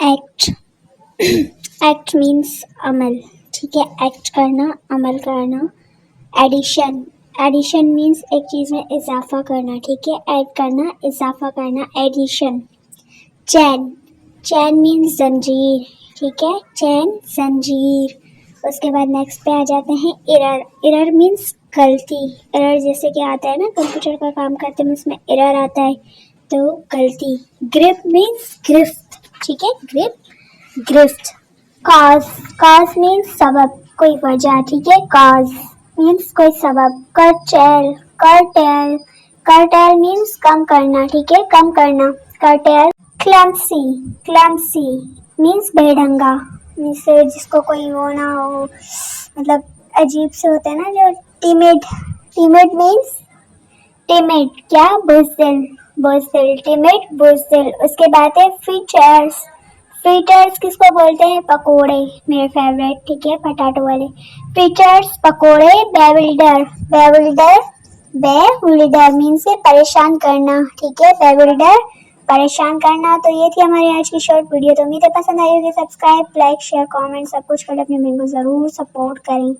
Act act means अमल, ठीक है, act करना, अमल करना। एडिशन एडिशन मीन्स एक चीज़ में इजाफा करना, ठीक है, ऐड करना, इजाफा करना, एडिशन। चैन चैन मीन्स जंजीर, ठीक है, चैन जंजीर। उसके बाद नेक्स्ट पे आ जाते हैं एरर। एरर मीन्स गलती। एरर जैसे कि आता है ना, कंप्यूटर का काम करते हैं उसमें एरर आता है, तो गलती। ग्रिप मीन्स गिरफ्त, ठीक है, ग्रिप गिरफ्त। काज काज मीन्स सबब, कोई वजह, ठीक है, काज मीन्स कोई सबब। कर्टेल कर्टेल कर्टेल मीन्स कम करना, ठीक है, कम करना, कर्टेल। क्लैम्सी क्लैम्सी मीन्स बेढंगा, मीन्स जिसको कोई वो ना हो, मतलब अजीब से होता है ना जो। टिमिड टिमिड मीन्स टिमिड क्या, बुज़दिल बुज़दिल, टिमिड बुज़दिल। उसके बाद है फीचर्स। फीचर्स किसको बोलते हैं, पकोड़े, मेरे फेवरेट, ठीक है, पटाटो वाले। फीचर्स पकोड़े। बेविल्डर बेविल्डर बेविल्डर मीन्स परेशान करना, ठीक है, बेविल्डर परेशान करना। तो ये थी हमारी आज की शॉर्ट वीडियो। तो उम्मीद है पसंद आई होगी। सब्सक्राइब, लाइक, शेयर, कमेंट सब कुछ कर अपने बहन को ज़रूर सपोर्ट करें।